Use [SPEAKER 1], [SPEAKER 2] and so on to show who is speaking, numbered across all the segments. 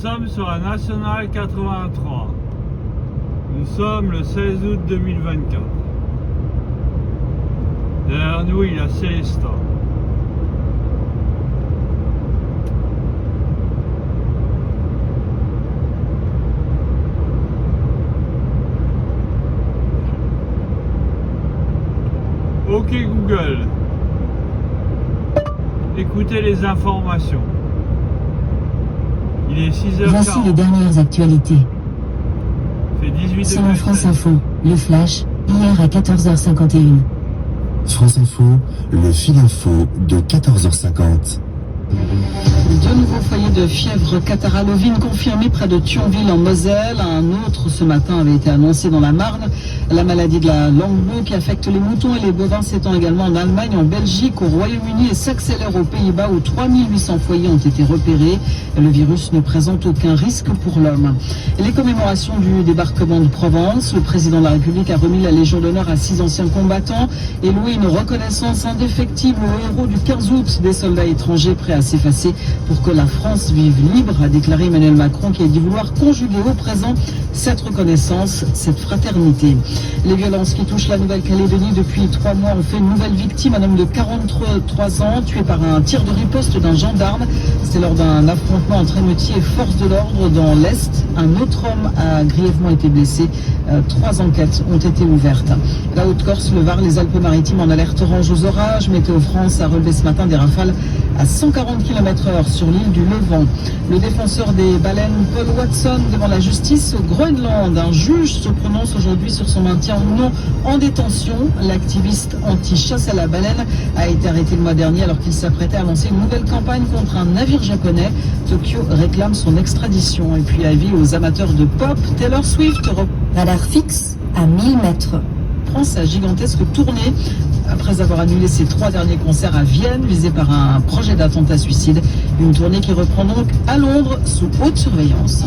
[SPEAKER 1] sommes sur la Nationale 83. Nous sommes le 16 août 2024. Derrière nous, il y a Célestin. Ok Google, écoutez les informations. Il est 6h40.
[SPEAKER 2] Voici les dernières actualités.
[SPEAKER 1] Fait 18
[SPEAKER 2] Selon
[SPEAKER 1] degrés.
[SPEAKER 2] France Info, le flash, hier à 14h51.
[SPEAKER 3] France Info, le fil info de 14h50.
[SPEAKER 4] Deux nouveaux foyers de fièvre catarrhale ovine confirmés près de Thionville en Moselle. Un autre ce matin avait été annoncé dans la Marne. La maladie de la langue-boue qui affecte les moutons et les bovins s'étend également en Allemagne, en Belgique, au Royaume-Uni et s'accélère aux Pays-Bas où 3800 foyers ont été repérés. Le virus ne présente aucun risque pour l'homme. Les commémorations du débarquement de Provence. Le président de la République a remis la Légion d'honneur à 6 anciens combattants et loué une reconnaissance indéfectible aux héros du 15 août, des soldats étrangers prêts à s'effacer pour que la France vive libre, a déclaré Emmanuel Macron, qui a dit vouloir conjuguer au présent cette reconnaissance, cette fraternité. Les violences qui touchent la Nouvelle-Calédonie depuis 3 mois ont fait une nouvelle victime, un homme de 43 ans, tué par un tir de riposte d'un gendarme. C'était lors d'un affrontement entre émeutiers et forces de l'ordre dans l'Est. Un autre homme a grièvement été blessé. 3 enquêtes ont été ouvertes. La Haute-Corse, le Var, les Alpes-Maritimes en alerte orange aux orages. Météo France a relevé ce matin des rafales à 140 km/h sur l'île du Levant. Le défenseur des baleines, Paul Watson, devant la justice au Groenland. Un juge se prononce aujourd'hui sur son maintien ou non en détention. L'activiste anti-chasse à la baleine a été arrêté le mois dernier alors qu'il s'apprêtait à lancer une nouvelle campagne contre un navire japonais. Tokyo réclame son extradition. Et puis avis aux amateurs de pop, Taylor Swift
[SPEAKER 2] Radar fixe à 1000 mètres.
[SPEAKER 4] reprend sa gigantesque tournée après avoir annulé ses 3 derniers concerts à Vienne, visés par un projet d'attentat suicide. Une tournée qui reprend donc à Londres sous haute surveillance.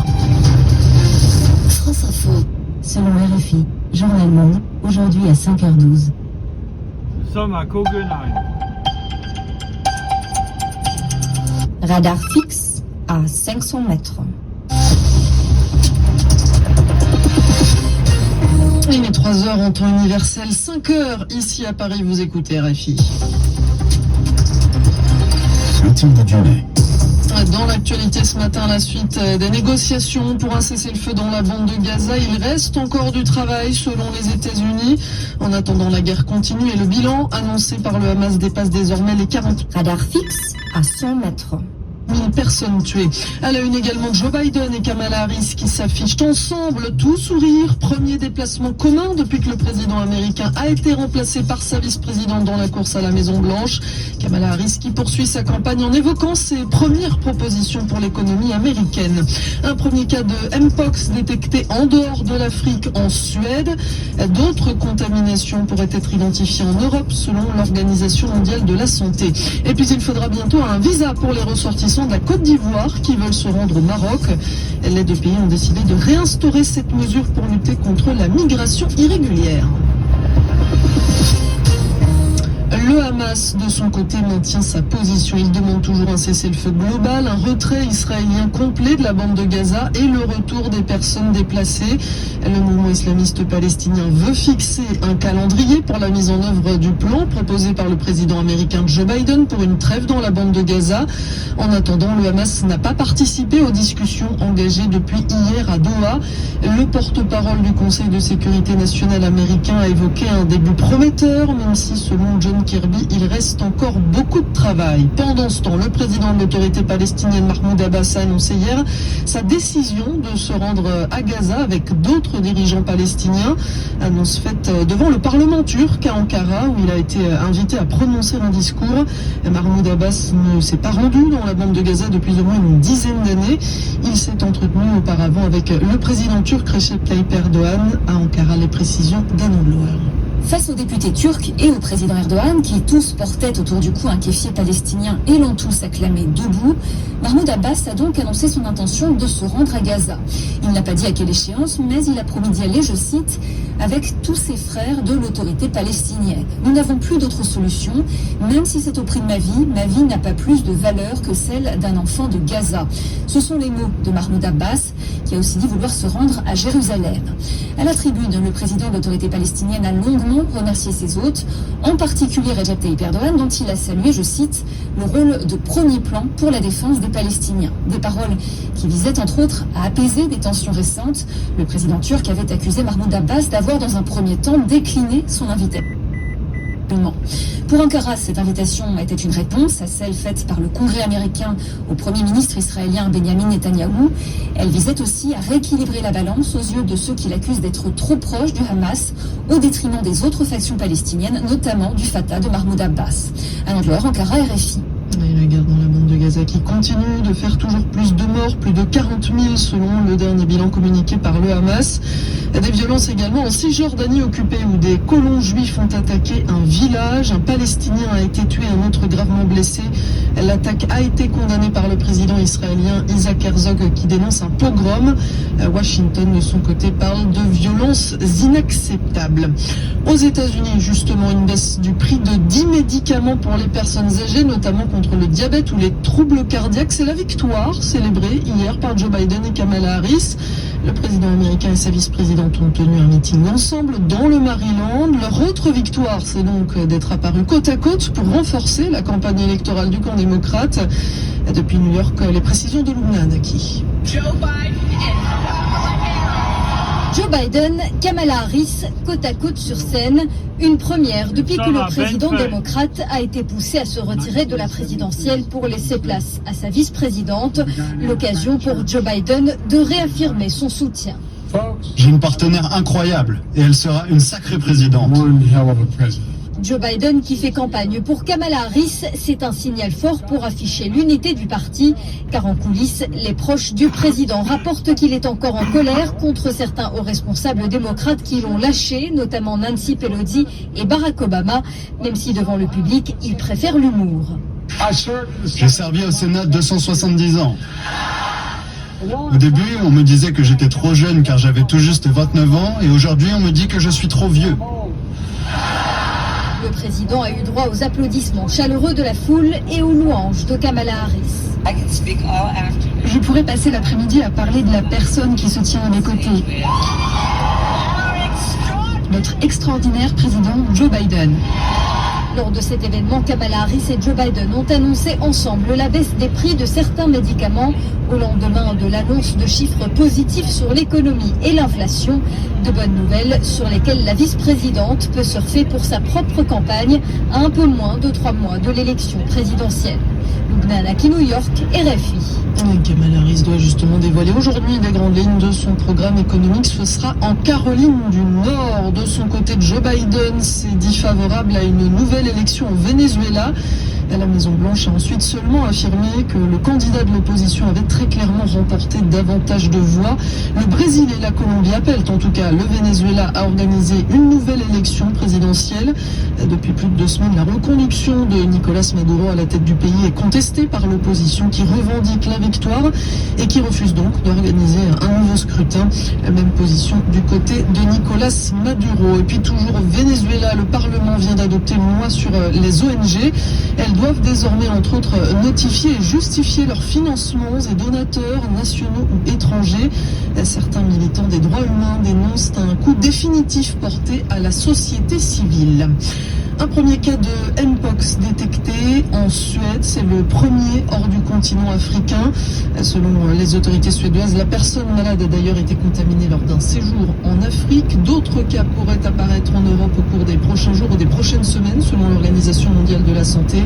[SPEAKER 2] France Info. Selon RFI, Journal Monde, aujourd'hui à 5h12.
[SPEAKER 1] Nous sommes à Kogenheim.
[SPEAKER 2] Radar fixe à 500 mètres.
[SPEAKER 4] Il est 3h en temps universel, 5h ici à Paris, vous écoutez RFI.
[SPEAKER 3] Mathilde Dunet.
[SPEAKER 4] Dans l'actualité ce matin, la suite des négociations pour un cessez-le-feu dans la bande de Gaza. Il reste encore du travail selon les États-Unis. En attendant, la guerre continue et le bilan annoncé par le Hamas dépasse désormais les 40
[SPEAKER 2] Radar fixe à 100 mètres.
[SPEAKER 4] 000 personnes tuées. À la une également, Joe Biden et Kamala Harris qui s'affichent ensemble, tout sourire. Premier déplacement commun depuis que le président américain a été remplacé par sa vice-présidente dans la course à la Maison-Blanche. Kamala Harris qui poursuit sa campagne en évoquant ses premières propositions pour l'économie américaine. Un premier cas de Mpox détecté en dehors de l'Afrique en Suède. D'autres contaminations pourraient être identifiées en Europe selon l'Organisation mondiale de la santé. Et puis il faudra bientôt un visa pour les ressortissants de la Côte d'Ivoire qui veulent se rendre au Maroc. Les 2 pays ont décidé de réinstaurer cette mesure pour lutter contre la migration irrégulière. Le Hamas, de son côté, maintient sa position. Il demande toujours un cessez-le-feu global, un retrait israélien complet de la bande de Gaza et le retour des personnes déplacées. Le mouvement islamiste palestinien veut fixer un calendrier pour la mise en œuvre du plan proposé par le président américain Joe Biden pour une trêve dans la bande de Gaza. En attendant, le Hamas n'a pas participé aux discussions engagées depuis hier à Doha. Le porte-parole du Conseil de sécurité nationale américain a évoqué un début prometteur, même si selon John Kirby, il reste encore beaucoup de travail. Pendant ce temps, le président de l'autorité palestinienne Mahmoud Abbas a annoncé hier sa décision de se rendre à Gaza avec d'autres dirigeants palestiniens. Annonce faite devant le Parlement turc à Ankara où il a été invité à prononcer un discours. Mahmoud Abbas ne s'est pas rendu dans la bande de Gaza depuis au moins une dizaine d'années. Il s'est entretenu auparavant avec le président turc Recep Tayyip Erdogan à Ankara. Les précisions d'Anne Bloer.
[SPEAKER 2] Face aux députés turcs et au président Erdogan, qui tous portaient autour du cou un kéfier palestinien et l'ont tous acclamé debout, Mahmoud Abbas a donc annoncé son intention de se rendre à Gaza. Il n'a pas dit à quelle échéance, mais il a promis d'y aller, je cite, avec tous ses frères de l'autorité palestinienne. Nous n'avons plus d'autre solution, même si c'est au prix de ma vie n'a pas plus de valeur que celle d'un enfant de Gaza. Ce sont les mots de Mahmoud Abbas, qui a aussi dit vouloir se rendre à Jérusalem. À la tribune, le président de l'autorité palestinienne a longuement remercier ses hôtes, en particulier Recep Tayyip Erdogan, dont il a salué, je cite, le rôle de premier plan pour la défense des Palestiniens. Des paroles qui visaient entre autres à apaiser des tensions récentes. Le président turc avait accusé Mahmoud Abbas d'avoir dans un premier temps décliné son invitation. Pour Ankara, cette invitation était une réponse à celle faite par le Congrès américain au Premier ministre israélien Benjamin Netanyahou. Elle visait aussi à rééquilibrer la balance aux yeux de ceux qui l'accusent d'être trop proche du Hamas, au détriment des autres factions palestiniennes, notamment du Fatah de Mahmoud Abbas. À Nantes, Ankara, RFI.
[SPEAKER 4] Et la guerre dans la bande de Gaza qui continue de faire toujours plus de morts, plus de 40 000 selon le dernier bilan communiqué par le Hamas. Des violences également en Cisjordanie occupée où des colons juifs ont attaqué un village. Un Palestinien a été tué, un autre gravement blessé. L'attaque a été condamnée par le président israélien Isaac Herzog qui dénonce un pogrom. Washington de son côté parle de violences inacceptables. Aux États-Unis, justement, une baisse du prix de 10 médicaments pour les personnes âgées, notamment contre le diabète ou les troubles cardiaques. C'est la victoire célébrée hier par Joe Biden et Kamala Harris. Le président américain et sa vice-présidente ont tenu un meeting ensemble dans le Maryland. Leur autre victoire, c'est donc d'être apparus côte à côte pour renforcer la campagne électorale du camp démocrate. Depuis New York, les précisions de Lubna Naki.
[SPEAKER 5] Joe Biden, Kamala Harris, côte à côte sur scène, une première depuis que le président démocrate a été poussé à se retirer de la présidentielle pour laisser place à sa vice-présidente, l'occasion pour Joe Biden de réaffirmer son soutien.
[SPEAKER 6] J'ai une partenaire incroyable et elle sera une sacrée présidente.
[SPEAKER 5] Joe Biden qui fait campagne pour Kamala Harris, c'est un signal fort pour afficher l'unité du parti, car en coulisses, les proches du président rapportent qu'il est encore en colère contre certains hauts responsables démocrates qui l'ont lâché, notamment Nancy Pelosi et Barack Obama, même si devant le public, il préfère l'humour.
[SPEAKER 6] J'ai servi au Sénat 270 ans. Au début, on me disait que j'étais trop jeune car j'avais tout juste 29 ans et aujourd'hui, on me dit que je suis trop vieux.
[SPEAKER 5] Le président a eu droit aux applaudissements chaleureux de la foule et aux louanges de Kamala Harris.
[SPEAKER 2] Je pourrais passer l'après-midi à parler de la personne qui se tient à mes côtés. Notre extraordinaire président Joe Biden.
[SPEAKER 5] Lors de cet événement, Kamala Harris et Joe Biden ont annoncé ensemble la baisse des prix de certains médicaments au lendemain de l'annonce de chiffres positifs sur l'économie et l'inflation. De bonnes nouvelles sur lesquelles la vice-présidente peut surfer pour sa propre campagne à un peu moins de 3 mois de l'élection présidentielle. Lubna Naki, New York, RFI.
[SPEAKER 4] Kamala Harris doit justement dévoiler aujourd'hui les grandes lignes de son programme économique. Ce sera en Caroline du Nord. De son côté, Joe Biden s'est dit favorable à une nouvelle élection au Venezuela. La Maison-Blanche a ensuite seulement affirmé que le candidat de l'opposition avait très clairement remporté davantage de voix. Le Brésil et la Colombie appellent en tout cas le Venezuela à organiser une nouvelle élection présidentielle. Depuis plus de 2 semaines, la reconduction de Nicolás Maduro à la tête du pays est contestée par l'opposition qui revendique la victoire et qui refuse donc d'organiser un nouveau scrutin. La même position du côté de Nicolás Maduro. Et puis toujours au Venezuela, le Parlement vient d'adopter une loi sur les ONG. Elles doivent désormais, entre autres, notifier et justifier leurs financements et donateurs nationaux ou étrangers. Certains militants des droits humains dénoncent un coup définitif porté à la société civile. Un premier cas de Mpox détecté en Suède, c'est le premier hors du continent africain. Selon les autorités suédoises, la personne malade a d'ailleurs été contaminée lors d'un séjour en Afrique. D'autres cas pourraient apparaître en Europe au cours des prochains jours ou des prochaines semaines, selon l'Organisation mondiale de la santé.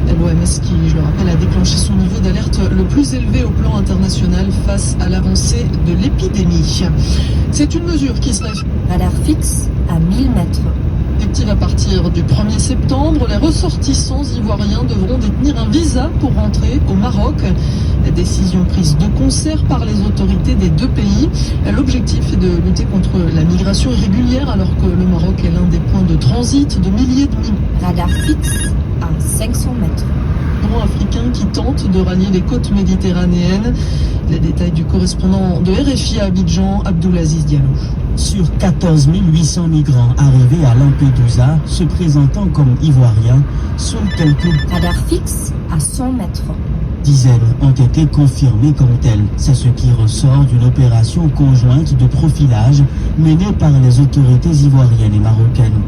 [SPEAKER 4] L'OMS qui, je le rappelle, a déclenché son niveau d'alerte le plus élevé au plan international face à l'avancée de l'épidémie. C'est une mesure qui serait
[SPEAKER 5] Radar fixe à 1000 mètres.
[SPEAKER 4] Effective à partir du 1er septembre, les ressortissants ivoiriens devront détenir un visa pour rentrer au Maroc. décision prise de concert par les autorités des deux pays. L'objectif est de lutter contre la migration irrégulière alors que le Maroc est l'un des points de transit de milliers de migrants.
[SPEAKER 2] Radar fixe à 500 mètres.
[SPEAKER 4] Africains qui tentent de rallier les côtes méditerranéennes. Les détails du correspondant de RFI à Abidjan, Abdoulaziz Diallo.
[SPEAKER 7] Sur 14 800 migrants arrivés à Lampedusa, se présentant comme ivoiriens, seuls quelques
[SPEAKER 2] Radar fixe à 100 mètres.
[SPEAKER 7] dizaines ont été confirmés comme tels. C'est ce qui ressort d'une opération conjointe de profilage menée par les autorités ivoiriennes et marocaines.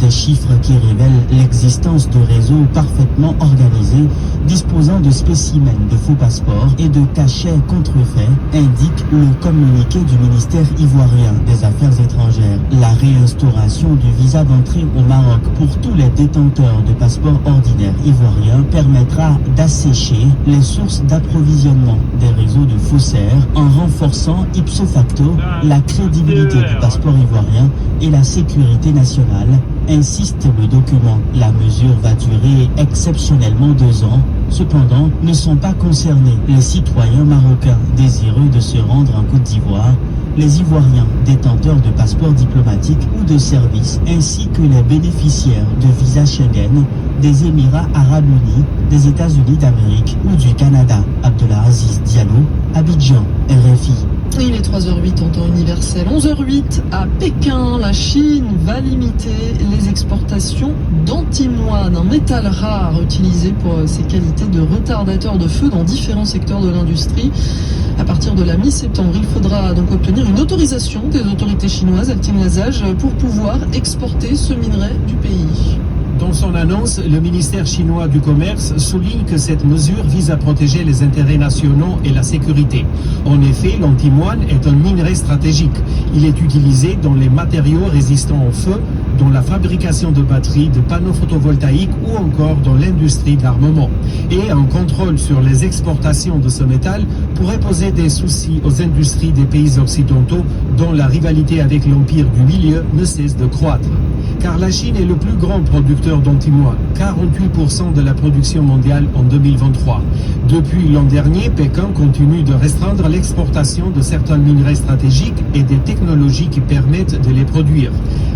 [SPEAKER 7] Des chiffres qui révèlent l'existence de réseaux parfaitement organisés, disposant de spécimens de faux passeports et de cachets contrefaits, indique le communiqué du ministère ivoirien des Affaires étrangères. La réinstauration du visa d'entrée au Maroc pour tous les détenteurs de passeports ordinaires ivoiriens permettra d'assécher les sources d'approvisionnement des réseaux de faussaires en renforçant ipso facto la crédibilité du passeport ivoirien et la sécurité nationale, insiste le document. La mesure va durer exceptionnellement 2 ans. Cependant, ne sont pas concernés les citoyens marocains désireux de se rendre en Côte d'Ivoire, les Ivoiriens détenteurs de passeports diplomatiques ou de services, ainsi que les bénéficiaires de visas Schengen des Émirats Arabes Unis, des États-Unis d'Amérique ou du Canada. Abdoulaziz Diallo, Abidjan, RFI.
[SPEAKER 4] Il est 3h08 en temps universel, 11h08 à Pékin. La Chine va limiter les exportations d'antimoine, un métal rare utilisé pour ses qualités de retardateur de feu dans différents secteurs de l'industrie. À partir de la mi-septembre, il faudra donc obtenir une autorisation des autorités chinoises, Altine Lazage, pour pouvoir exporter ce minerai du pays.
[SPEAKER 8] Dans son annonce, le ministère chinois du Commerce souligne que cette mesure vise à protéger les intérêts nationaux et la sécurité. En effet, l'antimoine est un minerai stratégique. Il est utilisé dans les matériaux résistants au feu, dans la fabrication de batteries, de panneaux photovoltaïques ou encore dans l'industrie de l'armement. Et un contrôle sur les exportations de ce métal pourrait poser des soucis aux industries des pays occidentaux dont la rivalité avec l'Empire du Milieu ne cesse de croître. Car la Chine est le plus grand producteur d'antimoine, 48% de la production mondiale en 2023. Depuis l'an dernier, Pékin continue de restreindre l'exportation de certains minerais stratégiques et des technologies qui permettent de les produire.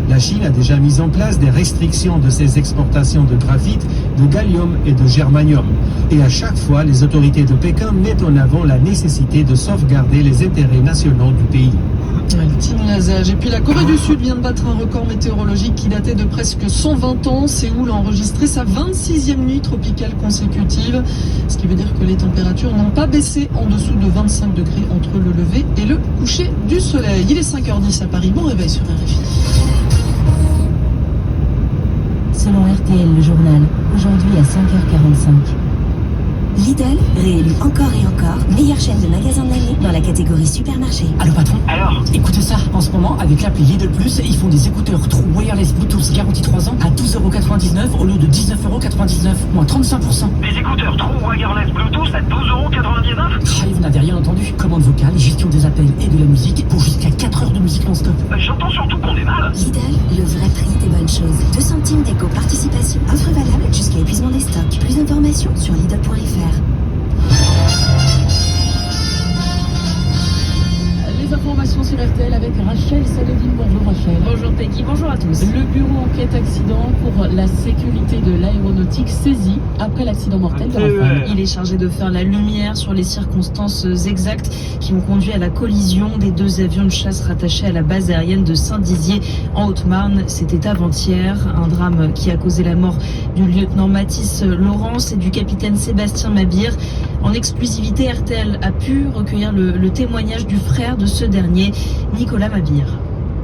[SPEAKER 8] La Chine a déjà mis en place des restrictions de ses exportations de graphite, de gallium et de germanium. Et à chaque fois, les autorités de Pékin mettent en avant la nécessité de sauvegarder les intérêts nationaux du pays.
[SPEAKER 4] Altine Lazage. Et puis la Corée du Sud vient de battre un record météorologique qui datait de presque 120 ans. Séoul a enregistré sa 26e nuit tropicale consécutive, ce qui veut dire que les températures n'ont pas baissé en dessous de 25 degrés entre le lever et le coucher du soleil. Il est 5h10 à Paris. Bon réveil sur RFI.
[SPEAKER 9] Selon RTL, le journal, aujourd'hui à 5h45.
[SPEAKER 10] Lidl, réélu encore et encore, meilleure chaîne de magasins de l'année dans la catégorie supermarché.
[SPEAKER 11] Allô patron? Alors, écoute ça, en ce moment, avec l'appli Lidl Plus, ils font des écouteurs True Wireless Bluetooth garantie 3 ans à 12,99€ au lieu de 19,99€, moins 35%.
[SPEAKER 12] Des écouteurs True Wireless Bluetooth à 12,99€?
[SPEAKER 11] Vous n'avez rien entendu. Commande vocale, gestion des appels et de la musique pour jusqu'à 4 heures de musique non-stop.
[SPEAKER 12] J'entends surtout qu'on est mal.
[SPEAKER 10] Lidl, le vrai prix des bonnes choses. 2 centimes d'éco-participation. Offre valable jusqu'à épuisement des stocks. Plus d'informations sur Lidl.fr.
[SPEAKER 13] Les informations sur RTL avec Rachel Saladin. Bonjour Rachel.
[SPEAKER 14] Bonjour Peggy, bonjour à tous.
[SPEAKER 13] Le bureau enquête accident pour la sécurité de l'aéronautique saisi après l'accident mortel de Rafale.
[SPEAKER 14] Il est chargé de faire la lumière sur les circonstances exactes qui ont conduit à la collision des 2 avions de chasse rattachés à la base aérienne de Saint-Dizier en Haute-Marne. C'était avant-hier, un drame qui a causé la mort du lieutenant Mathis Laurence et du capitaine Sébastien Mabir. En exclusivité, RTL a pu recueillir le témoignage du frère de ce dernier, Nicolas Mabir.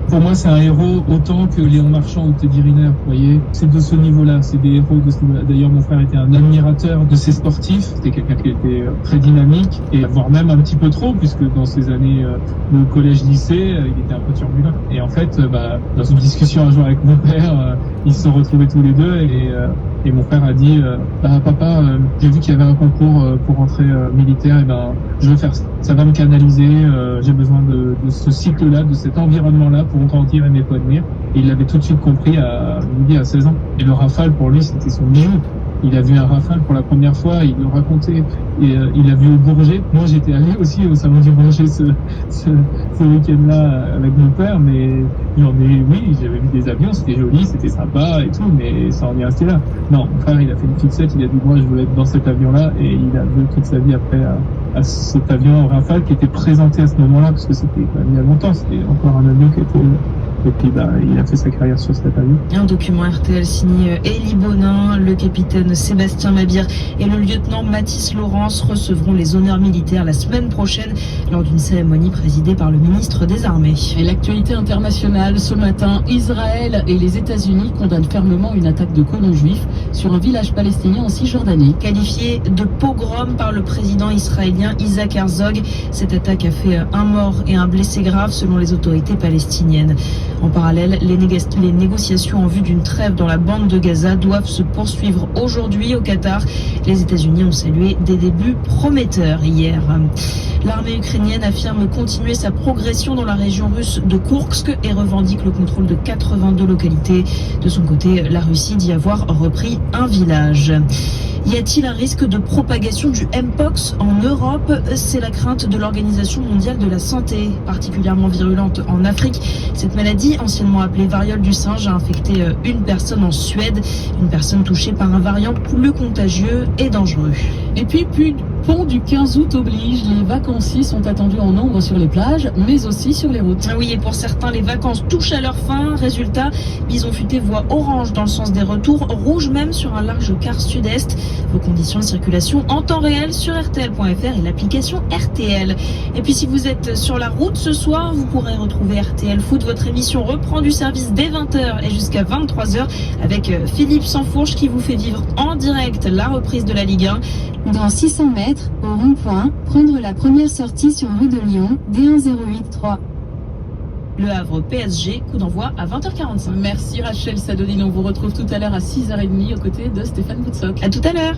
[SPEAKER 15] Pour moi, c'est un héros autant que Léon Marchand ou Teddy Riner, vous voyez. C'est de ce niveau-là, c'est des héros de ce niveau-là. D'ailleurs, mon frère était un admirateur de ces sportifs. C'était quelqu'un qui était très dynamique, et voire même un petit peu trop, puisque dans ses années de collège-lycée, il était un peu turbulent. Et en fait, dans une discussion un jour avec mon père, ils se sont retrouvés tous les deux, et mon frère a dit papa, j'ai vu qu'il y avait un concours pour rentrer militaire, et je veux faire ça. Ça va me canaliser, j'ai besoin de ce cycle-là, de cet environnement-là pour grandir et m'épanouir. Et il l'avait tout de suite compris à 16 ans. Et le Rafale, pour lui, c'était son bijou. Il a vu un Rafale pour la première fois, il le racontait. Et il a vu au Bourget. Moi, j'étais allé aussi au salon du Bourget ce week-end-là avec mon père, mais oui, j'avais vu des avions, c'était joli, c'était sympa et tout, mais ça en est resté là. Non, mon frère, il a fait une fixette, il a dit moi, je veux être dans cet avion-là, et il a vu toute sa vie après à cet avion Rafale qui était présenté à ce moment-là, parce que c'était quand même il y a longtemps, c'était encore un avion qui était... Et puis il a fait sa carrière sur cet avion.
[SPEAKER 14] Un document RTL signé Élie Bonin, le capitaine Sébastien Mabir et le lieutenant Mathis Laurence recevront les honneurs militaires la semaine prochaine lors d'une cérémonie présidée par le ministre des Armées.
[SPEAKER 13] Et l'actualité internationale, ce matin, Israël et les États-Unis condamnent fermement une attaque de colons juifs sur un village palestinien en Cisjordanie.
[SPEAKER 14] Qualifiée de pogrom par le président israélien Isaac Herzog, cette attaque a fait un mort et un blessé grave selon les autorités palestiniennes. En parallèle, les négociations en vue d'une trêve dans la bande de Gaza doivent se poursuivre aujourd'hui au Qatar. Les États-Unis ont salué des débuts prometteurs hier. L'armée ukrainienne affirme continuer sa progression dans la région russe de Koursk et revendique le contrôle de 82 localités. De son côté, la Russie dit avoir repris un village. Y a-t-il un risque de propagation du Mpox en Europe? C'est la crainte de l'Organisation mondiale de la santé, particulièrement virulente en Afrique. Cette maladie, anciennement appelée variole du singe, a infecté une personne en Suède, une personne touchée par un variant plus contagieux et dangereux.
[SPEAKER 13] Et puis, pont du 15 août oblige, les vacanciers sont attendus en nombre sur les plages, mais aussi sur les routes.
[SPEAKER 14] Oui, et pour certains, les vacances touchent à leur fin. Résultat, Bison Futé voit orange dans le sens des retours, rouge même sur un large quart sud-est. Vos conditions de circulation en temps réel sur RTL.fr et l'application RTL. Et puis si vous êtes sur la route ce soir, vous pourrez retrouver RTL Foot. Votre émission reprend du service dès 20h et jusqu'à 23h avec Philippe Sansfourche qui vous fait vivre en direct la reprise de la Ligue 1.
[SPEAKER 2] Dans 600 mètres, au rond-point, prendre la première sortie sur rue de Lyon, D1083.
[SPEAKER 14] Le Havre PSG, coup d'envoi à 20h45.
[SPEAKER 13] Merci Rachel Sadodine, on vous retrouve tout à l'heure à 6h30 aux côtés de Stéphane Boutsock.
[SPEAKER 14] À tout à l'heure.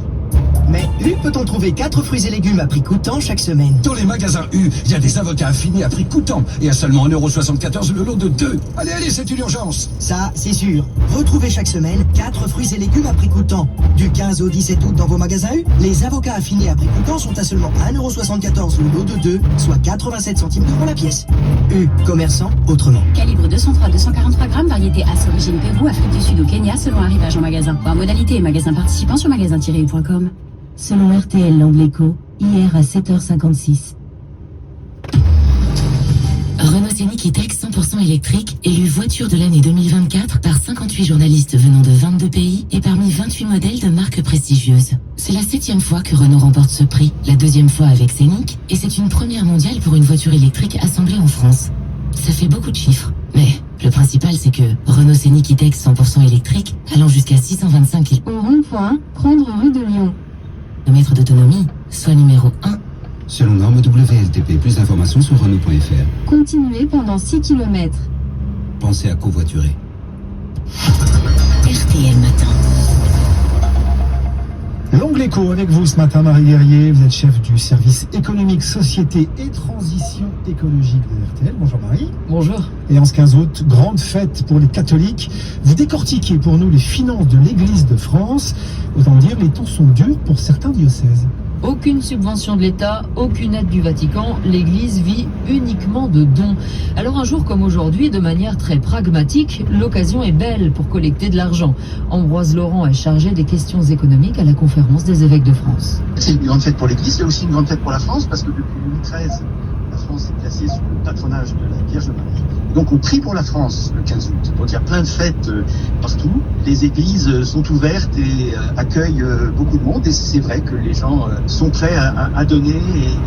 [SPEAKER 16] Mais U peut-on trouver 4 fruits et légumes à prix coûtant chaque semaine?
[SPEAKER 17] Dans les magasins U, il y a des avocats affinés à prix coûtant et à seulement 1,74€ le lot de 2. Allez, c'est une urgence.
[SPEAKER 16] Ça, c'est sûr. Retrouvez chaque semaine 4 fruits et légumes à prix coûtant. Du 15 au 17 août dans vos magasins U, les avocats affinés à prix coûtant sont à seulement 1,74€ le lot de 2, soit 87 centimes d'euros la pièce. U, commerçant autrement.
[SPEAKER 18] Calibre 203-243 grammes, variété As, origine Pérou, Afrique du Sud ou Kenya, selon arrivage en magasin. Par modalité et magasin participant sur magasin-u.com.
[SPEAKER 9] Selon RTL L'Angle Écho, hier à 7h56.
[SPEAKER 19] Renault Scénic E-Tech 100% électrique, élu voiture de l'année 2024 par 58 journalistes venant de 22 pays et parmi 28 modèles de marques prestigieuses. C'est la 7e fois que Renault remporte ce prix, la 2e fois avec Scénic, et c'est une première mondiale pour une voiture électrique assemblée en France. Ça fait beaucoup de chiffres, mais le principal c'est que Renault Scénic E-Tech 100% électrique, allant jusqu'à 625 km.
[SPEAKER 2] Au rond-point, prendre rue de Lyon.
[SPEAKER 19] D'autonomie, soit numéro 1.
[SPEAKER 3] Selon norme WLTP, plus d'informations sur Renault.fr.
[SPEAKER 2] Continuez pendant 6 km.
[SPEAKER 3] Pensez à covoiturer.
[SPEAKER 19] RTL Matin.
[SPEAKER 20] L'Angle Écho avec vous ce matin, Marie Guerrier. Vous êtes chef du service économique, société et transition écologique de RTL. Bonjour Marie.
[SPEAKER 13] Bonjour.
[SPEAKER 20] Et en ce 15 août, grande fête pour les catholiques. Vous décortiquez pour nous les finances de l'Église de France. Autant dire, les temps sont durs pour certains diocèses.
[SPEAKER 21] Aucune subvention de l'État, aucune aide du Vatican, l'Église vit uniquement de dons. Alors un jour comme aujourd'hui, de manière très pragmatique, l'occasion est belle pour collecter de l'argent. Ambroise Laurent est chargé des questions économiques à la conférence des évêques de France.
[SPEAKER 22] C'est une grande fête pour l'Église, c'est aussi une grande fête pour la France, parce que depuis 2013, la France est placée sous le patronage de la Vierge Marie. Donc on prie pour la France le 15 août. Donc il y a plein de fêtes partout. Les églises sont ouvertes et accueillent beaucoup de monde. Et c'est vrai que les gens sont prêts à donner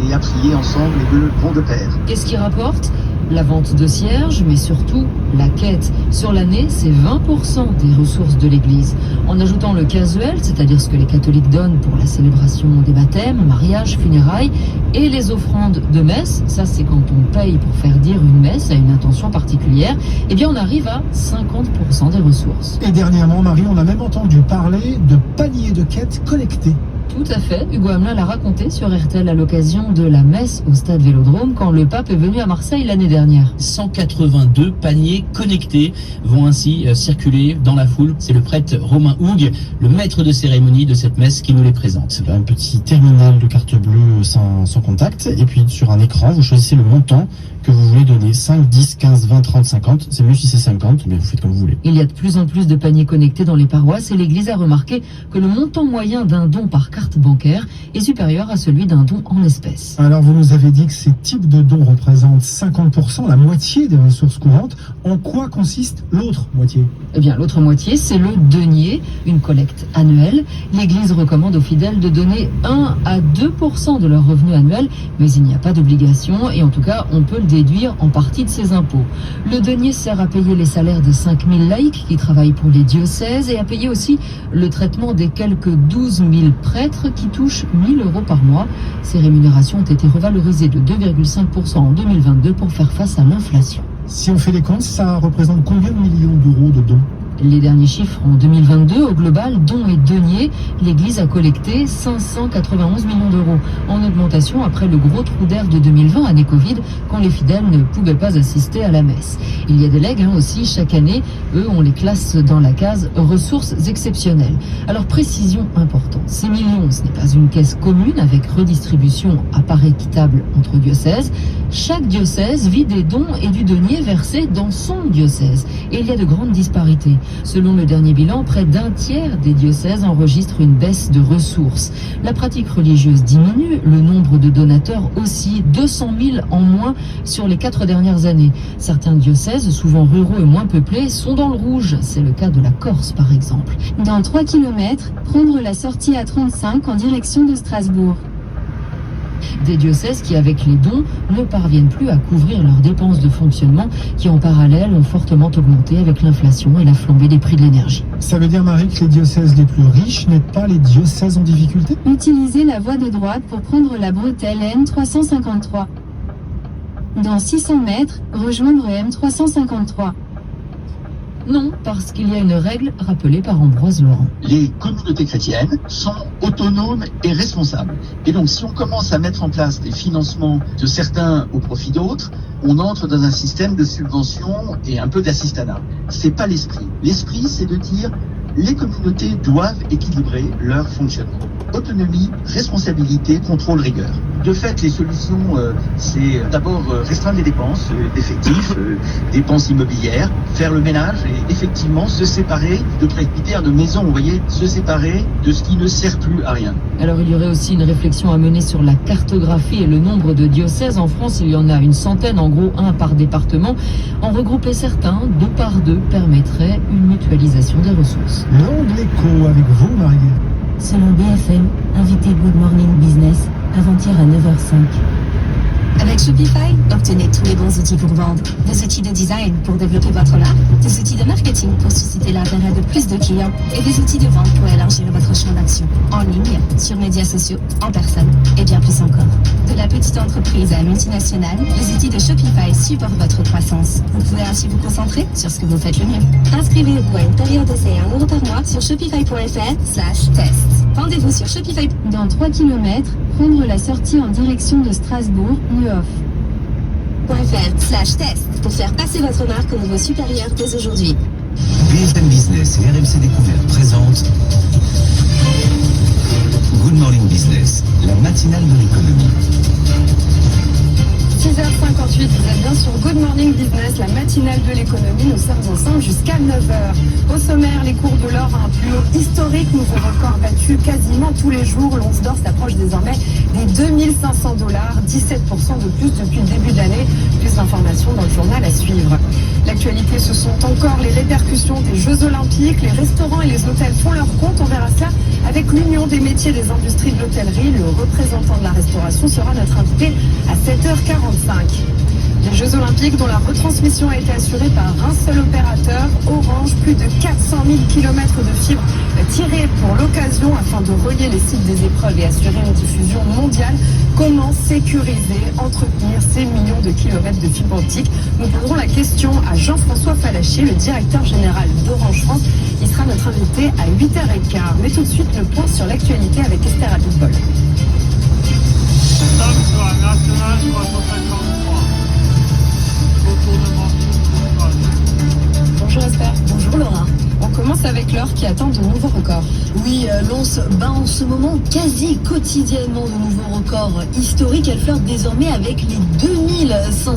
[SPEAKER 22] et à prier ensemble. Les deux vont de pair.
[SPEAKER 21] Qu'est-ce qui rapporte ? La vente de cierges, mais surtout la quête. Sur l'année, c'est 20% des ressources de l'Église. En ajoutant le casuel, c'est-à-dire ce que les catholiques donnent pour la célébration des baptêmes, mariages, funérailles, et les offrandes de messe, ça c'est quand on paye pour faire dire une messe à une intention particulière, eh bien on arrive à 50% des ressources.
[SPEAKER 20] Et dernièrement, Marie, on a même entendu parler de paniers de quêtes collectés.
[SPEAKER 21] Tout à fait. Hugo Hamelin l'a raconté sur RTL à l'occasion de la messe au stade Vélodrome quand le pape est venu à Marseille l'année dernière.
[SPEAKER 1] 182 paniers connectés vont ainsi circuler dans la foule. C'est le prêtre Romain Hougue, le maître de cérémonie de cette messe, qui nous les présente.
[SPEAKER 6] Un petit terminal de carte bleue sans contact, et puis sur un écran, vous choisissez le montant que vous voulez donner, 5, 10, 15, 20, 30, 50, c'est mieux si c'est 50, mais vous faites comme vous voulez.
[SPEAKER 21] Il y a de plus en plus de paniers connectés dans les paroisses et l'Église a remarqué que le montant moyen d'un don par carte bancaire est supérieur à celui d'un don en espèces.
[SPEAKER 20] Alors vous nous avez dit que ces types de dons représentent 50%, la moitié des ressources courantes. En quoi consiste l'autre moitié ?
[SPEAKER 21] Eh bien, l'autre moitié, c'est le denier, une collecte annuelle. L'Église recommande aux fidèles de donner 1 à 2% de leur revenu annuel, mais il n'y a pas d'obligation et en tout cas, on peut le déduire en partie de ses impôts. Le denier sert à payer les salaires des 5000 laïcs qui travaillent pour les diocèses et à payer aussi le traitement des quelques 12 000 prêtres qui touchent 1 000 € par mois. Ces rémunérations ont été revalorisées de 2,5% en 2022 pour faire face à l'inflation.
[SPEAKER 20] Si on fait les comptes, ça représente combien de millions d'euros de dons ?
[SPEAKER 21] Les derniers chiffres en 2022, au global, dons et deniers, l'Église a collecté 591 millions d'euros, en augmentation après le gros trou d'air de 2020, année Covid, quand les fidèles ne pouvaient pas assister à la messe. Il y a des legs aussi, chaque année, eux, on les classe dans la case ressources exceptionnelles. Alors précision importante, ces millions, ce n'est pas une caisse commune avec redistribution à part équitable entre diocèses. Chaque diocèse vit des dons et du denier versés dans son diocèse. Et il y a de grandes disparités. Selon le dernier bilan, près d'un tiers des diocèses enregistrent une baisse de ressources. La pratique religieuse diminue, le nombre de donateurs aussi, 200 000 en moins sur les 4 dernières années. Certains diocèses, souvent ruraux et moins peuplés, sont dans le rouge. C'est le cas de la Corse, par exemple.
[SPEAKER 2] Dans 3 km, prendre la sortie A35 en direction de Strasbourg.
[SPEAKER 21] Des diocèses qui, avec les dons, ne parviennent plus à couvrir leurs dépenses de fonctionnement qui, en parallèle, ont fortement augmenté avec l'inflation et la flambée des prix de l'énergie.
[SPEAKER 20] Ça veut dire, Marie, que les diocèses les plus riches n'aident pas les diocèses en difficulté ?
[SPEAKER 2] Utilisez la voie de droite pour prendre la bretelle M353. Dans 600 mètres, rejoindre M353.
[SPEAKER 21] Non, parce qu'il y a une règle rappelée par Ambroise Laurent.
[SPEAKER 22] Les communautés chrétiennes sont autonomes et responsables. Et donc, si on commence à mettre en place des financements de certains au profit d'autres, on entre dans un système de subvention et un peu d'assistanat. C'est pas l'esprit. L'esprit, c'est de dire les communautés doivent équilibrer leur fonctionnement. Autonomie, responsabilité, contrôle, rigueur. De fait, les solutions, c'est d'abord restreindre les dépenses d'effectifs, dépenses immobilières, faire le ménage et effectivement se séparer de presbytères, de maisons, vous voyez, se séparer de ce qui ne sert plus à rien.
[SPEAKER 21] Alors il y aurait aussi une réflexion à mener sur la cartographie et le nombre de diocèses. En France, il y en a une centaine, en gros 1 par département. En regrouper certains, 2 par 2, permettrait une mutualisation des ressources.
[SPEAKER 20] L'onde l'écho avec vous, Marie.
[SPEAKER 9] Selon BFM, invité Good Morning Business, avant-hier à 9h05.
[SPEAKER 10] Avec Shopify, obtenez tous les bons outils pour vendre. Des outils de design pour développer votre marque, des outils de marketing pour susciter l'intérêt de plus de clients et des outils de vente pour élargir votre champ d'action. En ligne, sur médias sociaux, en personne et bien plus encore. De la petite entreprise à la multinationale, les outils de Shopify supportent votre croissance. Vous pouvez ainsi vous concentrer sur ce que vous faites le mieux. Inscrivez-vous à une période d'essai à 1 € par mois sur shopify.fr/test. Rendez-vous sur Shopify.
[SPEAKER 2] Dans 3 km, prendre la sortie en direction de Strasbourg,
[SPEAKER 10] .fr/test pour faire passer votre marque au niveau supérieur dès aujourd'hui.
[SPEAKER 3] BFM Business et RMC Découverte présentent Good Morning Business, la matinale de l'économie.
[SPEAKER 23] 6h58, vous êtes bien sur Good Morning Business, la matinale de l'économie. Nous sommes ensemble jusqu'à 9h. Au sommaire, les cours de l'or à un plus haut historique, nouveau record battu quasiment tous les jours. L'once d'or s'approche désormais des 2500 $, 17% de plus depuis le début de l'année. Plus d'informations dans le journal à suivre. L'actualité, ce sont encore les répercussions des Jeux Olympiques. Les restaurants et les hôtels font leur compte. On verra cela avec l'Union des métiers des industries de l'hôtellerie. Le représentant de la restauration sera notre invité à 7h45. Les Jeux Olympiques dont la retransmission a été assurée par un seul opérateur, Orange, plus de 400 000 km de fibres tirées pour l'occasion afin de relier les sites des épreuves et assurer une diffusion mondiale. Comment sécuriser, entretenir ces millions de kilomètres de fibres optiques? Nous poserons la question à Jean-François Fallacher, le directeur général d'Orange France. Il sera notre invité à 8h15. Mais tout de suite, le point sur l'actualité avec Esther Abitbol. Bonjour Esther. Bonjour Laura. On commence avec l'or qui atteint de nouveaux records.
[SPEAKER 5] Oui, l'once bat en ce moment quasi quotidiennement de nouveaux records historiques. Elle flirte désormais avec les $2500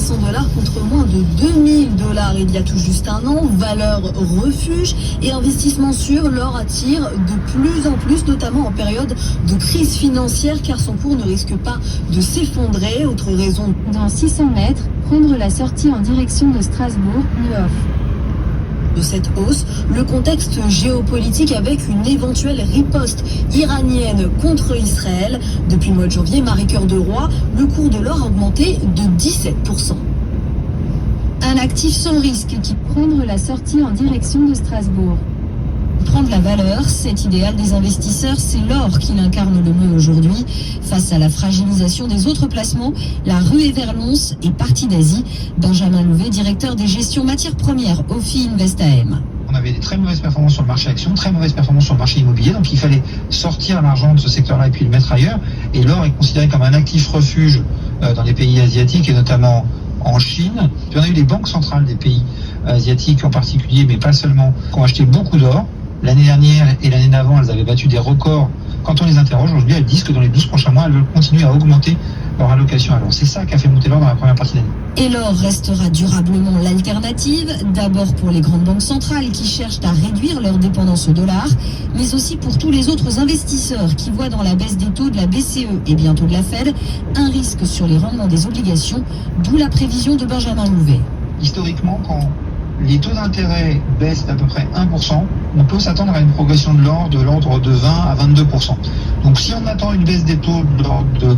[SPEAKER 5] contre moins de $2000 il y a tout juste un an. Valeur refuge et investissement sûr, l'or attire de plus en plus, notamment en période de crise financière, car son cours ne risque pas de s'effondrer. Autre raison.
[SPEAKER 2] Dans 600 mètres, prendre la sortie en direction de Strasbourg, Neuhof.
[SPEAKER 5] De cette hausse, le contexte géopolitique avec une éventuelle riposte iranienne contre Israël. Depuis le mois de janvier, Marie-Cœur de Roy, le cours de l'or a augmenté de 17%.
[SPEAKER 2] Un actif sans risque qui prendre la sortie en direction de Strasbourg.
[SPEAKER 5] Prendre la valeur, cet idéal des investisseurs, c'est l'or qui l'incarne le mieux aujourd'hui. Face à la fragilisation des autres placements, la ruée vers l'once est partie d'Asie. Benjamin Louvet, directeur des gestions matières premières, OFI Invest AM.
[SPEAKER 7] On avait des très mauvaises performances sur le marché action, très mauvaises performances sur le marché immobilier, donc il fallait sortir l'argent de ce secteur-là et puis le mettre ailleurs. Et l'or est considéré comme un actif refuge dans les pays asiatiques et notamment en Chine. Il y en a eu des banques centrales des pays asiatiques en particulier, mais pas seulement, qui ont acheté beaucoup d'or. L'année dernière et l'année d'avant, elles avaient battu des records. Quand on les interroge, aujourd'hui, elles disent que dans les 12 prochains mois, elles veulent continuer à augmenter leur allocation à l'or. C'est ça qui a fait monter l'or dans la première partie d'année.
[SPEAKER 5] Et l'or restera durablement l'alternative, d'abord pour les grandes banques centrales qui cherchent à réduire leur dépendance au dollar, mais aussi pour tous les autres investisseurs qui voient dans la baisse des taux de la BCE et bientôt de la Fed un risque sur les rendements des obligations, d'où la prévision de Benjamin Louvet.
[SPEAKER 7] Historiquement, quand les taux d'intérêt baissent d'à peu près 1%, on peut s'attendre à une progression de l'ordre de 20 à 22%. Donc si on attend une baisse des taux de l'ordre de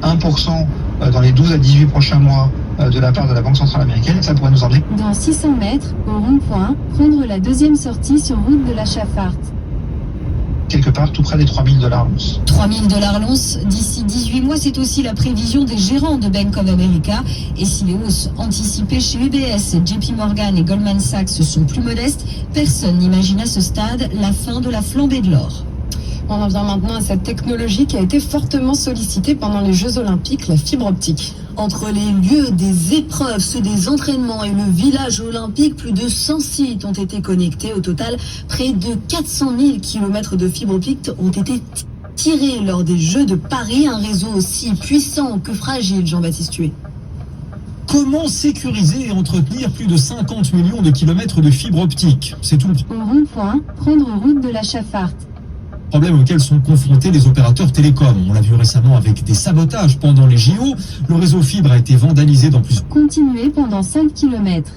[SPEAKER 7] 1% dans les 12 à 18 prochains mois de la part de la Banque centrale américaine, ça pourrait nous emmener.
[SPEAKER 2] Dans 600 mètres, au rond-point, prendre la deuxième sortie sur route de la Chaffart.
[SPEAKER 7] Quelque part tout près des $3000 l'once.
[SPEAKER 5] $3000 l'once d'ici 18 mois, c'est aussi la prévision des gérants de Bank of America. Et si les hausses anticipées chez UBS, JP Morgan et Goldman Sachs sont plus modestes, personne n'imagine à ce stade la fin de la flambée de l'or.
[SPEAKER 23] On en vient maintenant à cette technologie qui a été fortement sollicitée pendant les Jeux Olympiques, la fibre optique.
[SPEAKER 5] Entre les lieux des épreuves, ceux des entraînements et le village olympique, plus de 100 sites ont été connectés. Au total, près de 400 000 kilomètres de fibre optique ont été tirés lors des Jeux de Paris. Un réseau aussi puissant que fragile, Jean-Baptiste Huet.
[SPEAKER 8] Comment sécuriser et entretenir plus de 50 millions de kilomètres de fibre optique? C'est tout le
[SPEAKER 2] Au rond-point, prendre route de la Chaffart.
[SPEAKER 8] problème auquel sont confrontés les opérateurs télécoms. On l'a vu récemment avec des sabotages pendant les JO. Le réseau fibre a été vandalisé dans plusieurs...
[SPEAKER 2] Continuez pendant 5 km.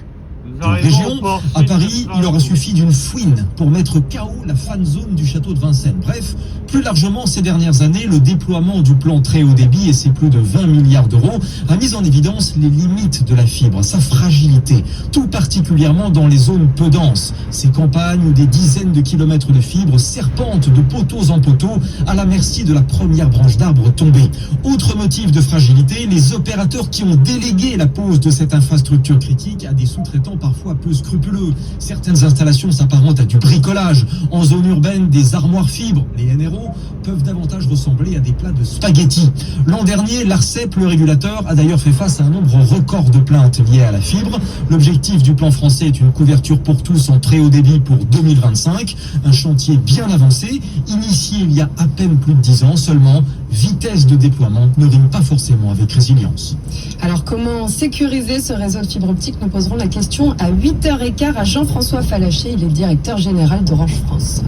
[SPEAKER 8] région. À Paris, il aura suffi d'une fouine pour mettre KO la fan zone du château de Vincennes. Bref, plus largement ces dernières années, le déploiement du plan très haut débit et ses plus de 20 milliards d'euros a mis en évidence les limites de la fibre, sa fragilité, tout particulièrement dans les zones peu denses. Ces campagnes où des dizaines de kilomètres de fibre serpentent de poteaux en poteaux à la merci de la première branche d'arbre tombée. Autre motif de fragilité, les opérateurs qui ont délégué la pose de cette infrastructure critique à des sous-traitants parfois peu scrupuleux. Certaines installations s'apparentent à du bricolage. En zone urbaine, des armoires fibres, les NRO, peuvent davantage ressembler à des plats de spaghettis. L'an dernier, l'ARCEP, le régulateur, a d'ailleurs fait face à un nombre record de plaintes liées à la fibre. L'objectif du plan français est une couverture pour tous en très haut débit pour 2025. Un chantier bien avancé, initié il y a à peine plus de 10 ans. Seulement, vitesse de déploiement ne rime pas forcément avec résilience.
[SPEAKER 23] Alors comment sécuriser ce réseau de fibre optique? Nous poserons la question à 8h15 à Jean-François Fallacher, il est directeur général d'Orange France.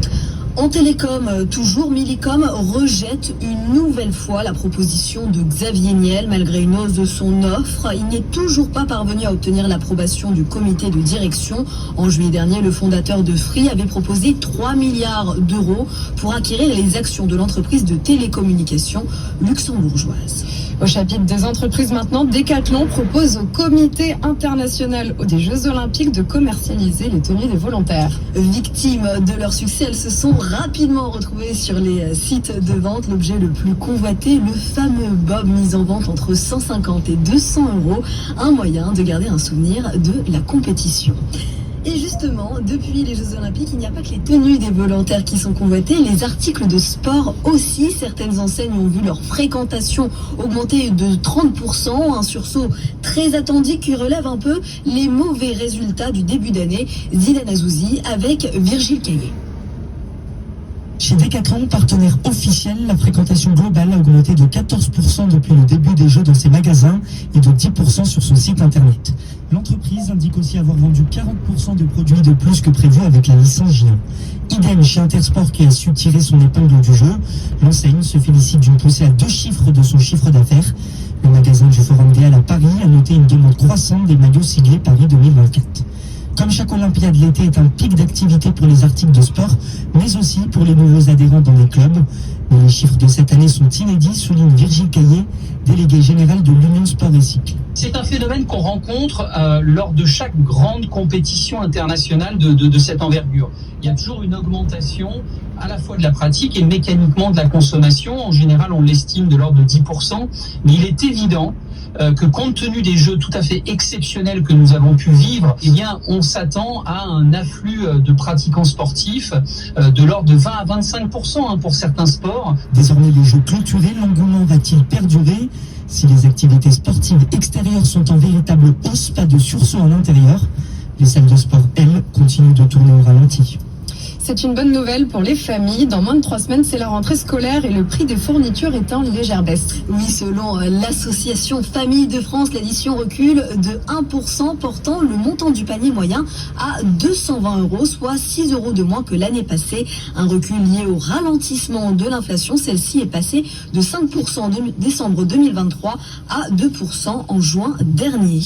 [SPEAKER 5] En télécom, toujours, Millicom rejette une nouvelle fois la proposition de Xavier Niel malgré une hausse de son offre. Il n'est toujours pas parvenu à obtenir l'approbation du comité de direction. En juillet dernier, le fondateur de Free avait proposé 3 milliards d'euros pour acquérir les actions de l'entreprise de télécommunications luxembourgeoise.
[SPEAKER 23] Au chapitre des entreprises maintenant, Decathlon propose au comité international des Jeux Olympiques de commercialiser les tenues des volontaires.
[SPEAKER 5] Victimes de leur succès, elles se sont rapidement retrouvées sur les sites de vente. L'objet le plus convoité, le fameux bob mis en vente entre 150 et 200 euros, un moyen de garder un souvenir de la compétition. Et justement, depuis les Jeux Olympiques, il n'y a pas que les tenues des volontaires qui sont convoitées, les articles de sport aussi. Certaines enseignes ont vu leur fréquentation augmenter de 30%, un sursaut très attendu qui relève un peu les mauvais résultats du début d'année. Zidane Azouzi avec Virgile Caillé.
[SPEAKER 4] Chez Decathlon, partenaire officiel, la fréquentation globale a augmenté de 14% depuis le début des jeux dans ses magasins et de 10% sur son site internet. L'entreprise indique aussi avoir vendu 40% de produits de plus que prévu avec la licence Géant. Idem chez Intersport qui a su tirer son épingle du jeu. L'enseigne se félicite d'une poussée à 2 chiffres de son chiffre d'affaires. Le magasin du Forum des Halles à Paris a noté une demande croissante des maillots siglés Paris 2024. Comme chaque Olympiade, l'été est un pic d'activité pour les articles de sport, mais aussi pour les nouveaux adhérents dans les clubs. Mais les chiffres de cette année sont inédits, souligne Virgile Caillé, délégué général de l'Union Sport et Cycle.
[SPEAKER 1] C'est un phénomène qu'on rencontre lors de chaque grande compétition internationale de cette envergure. Il y a toujours une augmentation à la fois de la pratique et mécaniquement de la consommation. En général, on l'estime de l'ordre de 10%, mais il est évident que compte tenu des jeux tout à fait exceptionnels que nous avons pu vivre, eh bien, on s'attend à un afflux de pratiquants sportifs de l'ordre de 20 à 25% pour certains sports.
[SPEAKER 4] Désormais, les jeux clôturés, l'engouement va-t-il perdurer ? Si les activités sportives extérieures sont en véritable hausse, pas de sursaut en intérieur. Les salles de sport, elles, continuent de tourner au ralenti.
[SPEAKER 23] C'est une bonne nouvelle pour les familles. Dans moins de 3 semaines, c'est la rentrée scolaire et le prix des fournitures est en légère baisse.
[SPEAKER 5] Oui, selon l'association Famille de France, l'addition recule de 1%, portant le montant du panier moyen à 220 euros, soit 6 euros de moins que l'année passée. Un recul lié au ralentissement de l'inflation. Celle-ci est passée de 5% en décembre 2023 à 2% en juin dernier.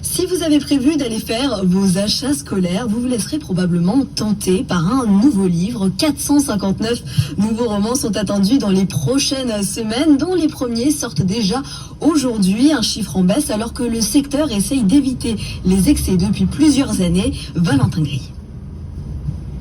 [SPEAKER 5] Si vous avez prévu d'aller faire vos achats scolaires, vous vous laisserez probablement tenter par un nouveau livre. 459 nouveaux romans sont attendus dans les prochaines semaines, dont les premiers sortent déjà aujourd'hui, un chiffre en baisse alors que le secteur essaye d'éviter les excès depuis plusieurs années. Valentin Gris.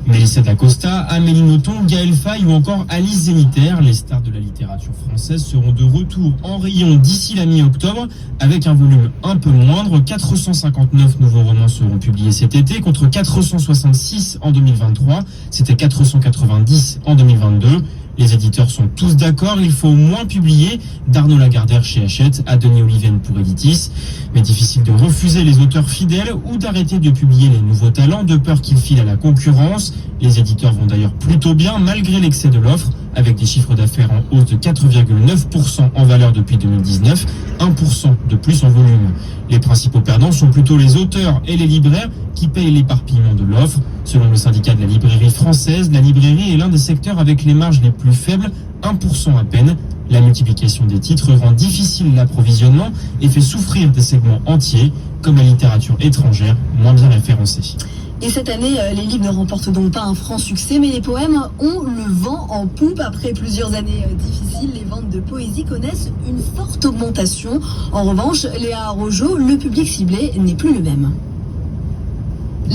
[SPEAKER 6] Mélissa D'Acosta, Amélie Nothomb, Gaël Faye ou encore Alice Zéniter, les stars de la littérature française, seront de retour en rayon d'ici la mi-octobre avec un volume un peu moindre. 459 nouveaux romans seront publiés cet été contre 466 en 2023. C'était 490 en 2022. Les éditeurs sont tous d'accord, il faut au moins publier d'Arnaud Lagardère chez Hachette à Denis Oliven pour Editis. Mais difficile de refuser les auteurs fidèles ou d'arrêter de publier les nouveaux talents de peur qu'ils filent à la concurrence. Les éditeurs vont d'ailleurs plutôt bien malgré l'excès de l'offre, avec des chiffres d'affaires en hausse de 4,9% en valeur depuis 2019, 1% de plus en volume. Les principaux perdants sont plutôt les auteurs et les libraires qui payent l'éparpillement de l'offre. Selon le syndicat de la librairie française, la librairie est l'un des secteurs avec les marges les plus faibles, 1% à peine. La multiplication des titres rend difficile l'approvisionnement et fait souffrir des segments entiers, comme la littérature étrangère, moins bien référencée.
[SPEAKER 5] Et cette année, les livres ne remportent donc pas un franc succès, mais les poèmes ont le vent en poupe. Après plusieurs années difficiles, les ventes de poésie connaissent une forte augmentation. En revanche, Léa Araujo, le public ciblé n'est plus le même.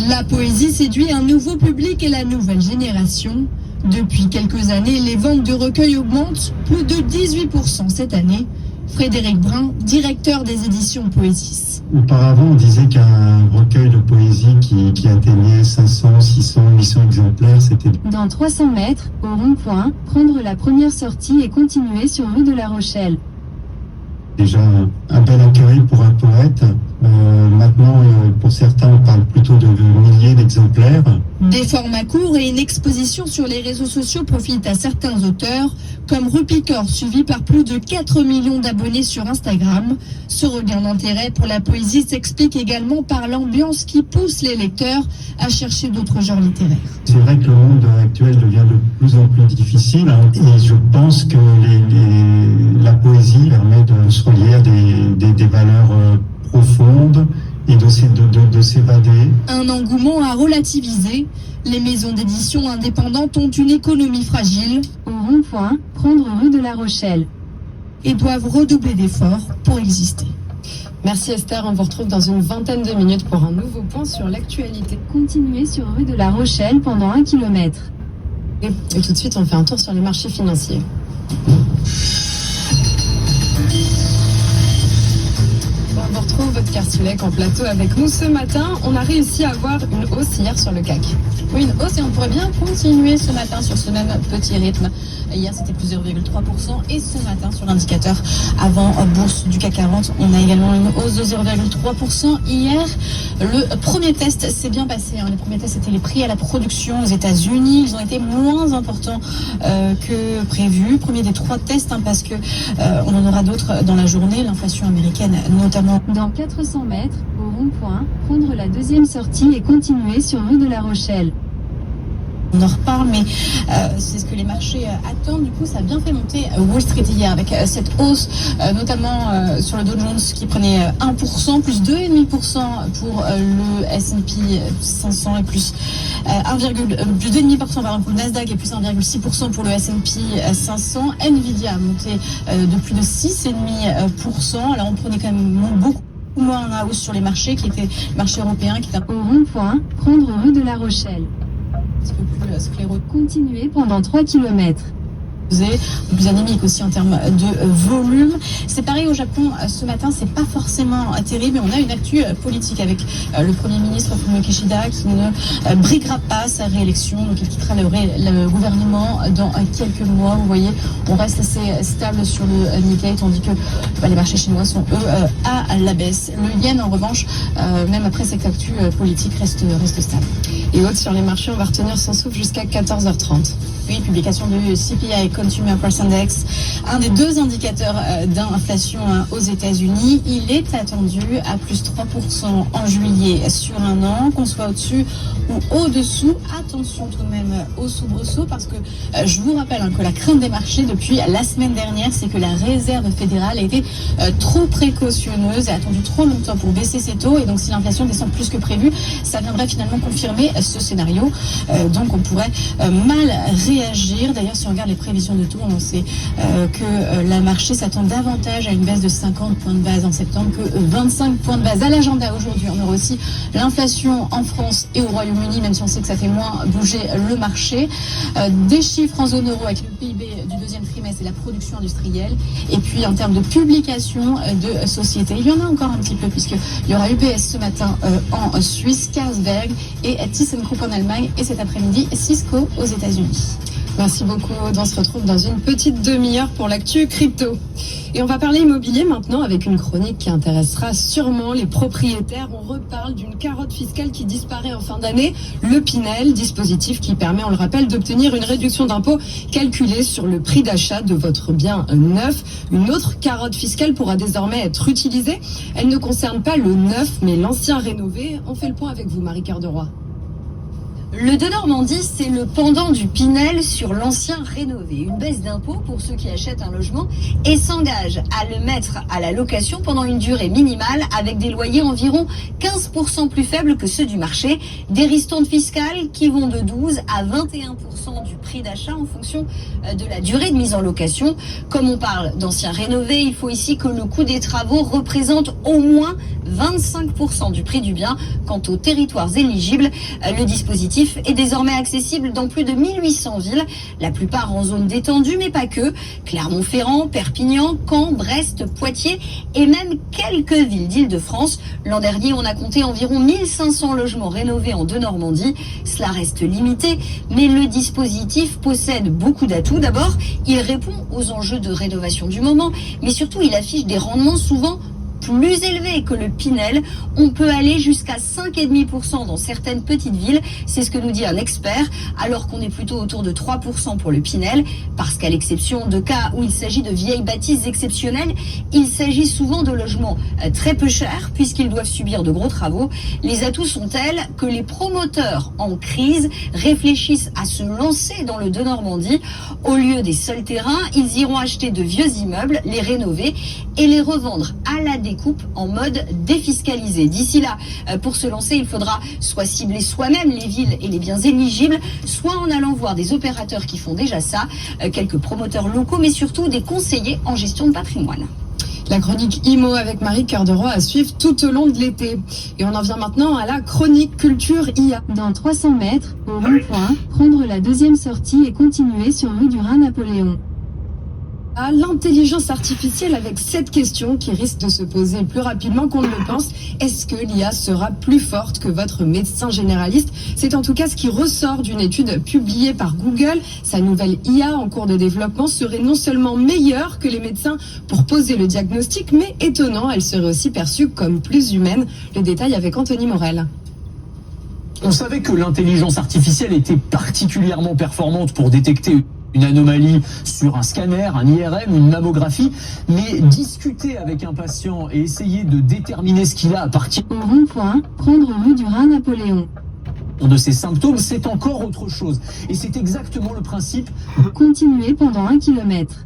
[SPEAKER 11] La poésie séduit un nouveau public et la nouvelle génération. Depuis quelques années, les ventes de recueils augmentent, plus de 18% cette année. Frédéric Brun, directeur des éditions Poésis.
[SPEAKER 12] Auparavant, on disait qu'un recueil de poésie qui atteignait 500, 600, 800 exemplaires, c'était...
[SPEAKER 11] Dans 300 mètres, au rond-point, prendre la première sortie et continuer sur rue de la Rochelle.
[SPEAKER 12] Déjà un bel accueil pour un poète. Maintenant, pour certains, on parle plutôt de milliers d'exemplaires.
[SPEAKER 11] Des formats courts et une exposition sur les réseaux sociaux profitent à certains auteurs, comme Rupicor, suivi par plus de 4 millions d'abonnés sur Instagram. Ce regain d'intérêt pour la poésie s'explique également par l'ambiance qui pousse les lecteurs à chercher d'autres genres littéraires.
[SPEAKER 12] C'est vrai que le monde actuel devient de plus en plus difficile, hein, et je pense que la poésie permet de se relier à des valeurs profondes et de s'évader.
[SPEAKER 11] Un engouement à relativiser. Les maisons d'édition indépendantes ont une économie fragile.
[SPEAKER 10] Au rond-point, prendre rue de la Rochelle.
[SPEAKER 11] Et doivent redoubler d'efforts pour exister.
[SPEAKER 23] Merci Esther, on vous retrouve dans une vingtaine de minutes pour un nouveau point sur l'actualité.
[SPEAKER 10] Continuez sur rue de la Rochelle pendant 1 kilomètre.
[SPEAKER 23] Et tout de suite, on fait un tour sur les marchés financiers. On retrouve votre Kersulek en plateau avec nous ce matin. On a réussi à avoir une hausse hier sur le CAC.
[SPEAKER 14] Oui, une hausse et on pourrait bien continuer ce matin sur ce même petit rythme. Hier, c'était plus 0,3% et ce matin, sur l'indicateur avant bourse du CAC 40, on a également une hausse de 0,3%. Hier, le premier test s'est bien passé. Les premiers tests, c'était les prix à la production aux États-Unis. Ils ont été moins importants que prévu. Premier des 3 tests, parce que on en aura d'autres dans la journée. L'inflation américaine, notamment.
[SPEAKER 10] Dans 400 mètres, au rond-point, prendre la deuxième sortie et continuer sur rue de la Rochelle.
[SPEAKER 14] On en reparle, mais c'est ce que les marchés attendent. Du coup, ça a bien fait monter Wall Street hier avec cette hausse, notamment sur le Dow Jones qui prenait 1%, plus 2,5% pour le S&P 500 et plus 2,5% pour le Nasdaq et plus 1,6% pour le S&P 500. Nvidia a monté de plus de 6,5%. Alors on prenait quand même beaucoup moins en hausse sur les marchés qui étaient les marchés européens qui étaient
[SPEAKER 10] au rond-point, prendre rue de la Rochelle.
[SPEAKER 14] Un petit peu plus scléreux.
[SPEAKER 10] Continuer pendant 3 kilomètres.
[SPEAKER 14] Plus anémique aussi en termes de volume. C'est pareil au Japon ce matin, c'est pas forcément terrible, mais on a une actu politique avec le Premier ministre Fumio Kishida qui ne briguera pas sa réélection, donc il quittera le gouvernement dans quelques mois. Vous voyez, on reste assez stable sur le Nikkei, tandis que les marchés chinois sont eux à la baisse. Le yen en revanche, même après cette actu politique, reste stable.
[SPEAKER 23] Et haute sur les marchés, on va retenir son souffle jusqu'à 14h30.
[SPEAKER 14] Oui, publication du CPI Consumer Price Index, un des 2 indicateurs d'inflation aux États-Unis. Il est attendu à plus 3% en juillet sur un an, qu'on soit au-dessus ou au-dessous. Attention tout de même au soubresaut, parce que je vous rappelle que la crainte des marchés depuis la semaine dernière, c'est que la Réserve fédérale a été trop précautionneuse et a attendu trop longtemps pour baisser ses taux. Et donc si l'inflation descend plus que prévu, ça viendrait finalement confirmer ce scénario. Donc on pourrait mal réagir. D'ailleurs, si on regarde les prévisions de taux, on sait que le marché s'attend davantage à une baisse de 50 points de base en septembre que 25 points de base. À l'agenda aujourd'hui, on aura aussi l'inflation en France et au Royaume-Uni, même si on sait que ça fait moins bouger le marché. Des chiffres en zone euro avec le PIB du 2e trimestre et la production industrielle. Et puis en termes de publication de sociétés, il y en a encore un petit peu, puisqu'il y aura UBS ce matin en Suisse, Carlsberg et ThyssenKrupp en Allemagne, et cet après-midi Cisco aux États-Unis.
[SPEAKER 23] Merci beaucoup. On se retrouve dans une petite demi-heure pour l'actu crypto. Et on va parler immobilier maintenant avec une chronique qui intéressera sûrement les propriétaires. On reparle d'une carotte fiscale qui disparaît en fin d'année, le Pinel, dispositif qui permet, on le rappelle, d'obtenir une réduction d'impôt calculée sur le prix d'achat de votre bien neuf. Une autre carotte fiscale pourra désormais être utilisée. Elle ne concerne pas le neuf, mais l'ancien rénové. On fait le point avec vous, Marie-Cœur de Roy.
[SPEAKER 15] Le de Normandie, c'est le pendant du Pinel sur l'ancien rénové. Une baisse d'impôt pour ceux qui achètent un logement et s'engagent à le mettre à la location pendant une durée minimale avec des loyers environ 15% plus faibles que ceux du marché. Des ristournes fiscales qui vont de 12 à 21% du prix d'achat en fonction de la durée de mise en location. Comme on parle d'anciens rénovés, il faut ici que le coût des travaux représente au moins 25% du prix du bien. Quant aux territoires éligibles, le dispositif est désormais accessible dans plus de 1800 villes, la plupart en zone détendue, mais pas que. Clermont-Ferrand, Perpignan, Caen, Brest, Poitiers et même quelques villes d'Île-de-France. L'an dernier, on a compté environ 1500 logements rénovés en Normandie. Cela reste limité, mais le dispositif possède beaucoup d'atouts. D'abord, il répond aux enjeux de rénovation du moment, mais surtout, il affiche des rendements souvent plus élevé que le Pinel. On peut aller jusqu'à 5,5% dans certaines petites villes. C'est ce que nous dit un expert, alors qu'on est plutôt autour de 3% pour le Pinel. Parce qu'à l'exception de cas où il s'agit de vieilles bâtisses exceptionnelles, il s'agit souvent de logements très peu chers puisqu'ils doivent subir de gros travaux. Les atouts sont tels que les promoteurs en crise réfléchissent à se lancer dans le De-Normandie. Au lieu des seuls terrains, ils iront acheter de vieux immeubles, les rénover et les revendre à la découpe en mode défiscalisé. D'ici là, pour se lancer, il faudra soit cibler soi-même les villes et les biens éligibles, soit en allant voir des opérateurs qui font déjà ça, quelques promoteurs locaux, mais surtout des conseillers en gestion de patrimoine.
[SPEAKER 23] La chronique IMO avec Marie Cœur de Roi à suivre tout au long de l'été. Et on en vient maintenant à la chronique culture IA.
[SPEAKER 16] Dans 300 mètres, au rond-point, prendre la deuxième sortie et continuer sur rue du Rhin-Napoléon.
[SPEAKER 23] À l'intelligence artificielle avec cette question qui risque de se poser plus rapidement qu'on ne le pense. Est-ce que l'IA sera plus forte que votre médecin généraliste? C'est en tout cas ce qui ressort d'une étude publiée par Google. Sa nouvelle IA en cours de développement serait non seulement meilleure que les médecins pour poser le diagnostic, mais étonnant, elle serait aussi perçue comme plus humaine. Le détail avec Anthony Morel.
[SPEAKER 17] On savait que l'intelligence artificielle était particulièrement performante pour détecter une anomalie sur un scanner, un IRM, une mammographie, mais discuter avec un patient et essayer de déterminer ce qu'il a à partir
[SPEAKER 16] au rond-point, prendre rue du Rhin-Napoléon
[SPEAKER 17] de ses symptômes, c'est encore autre chose. Et c'est exactement le principe.
[SPEAKER 16] Continuer pendant 1 kilomètre.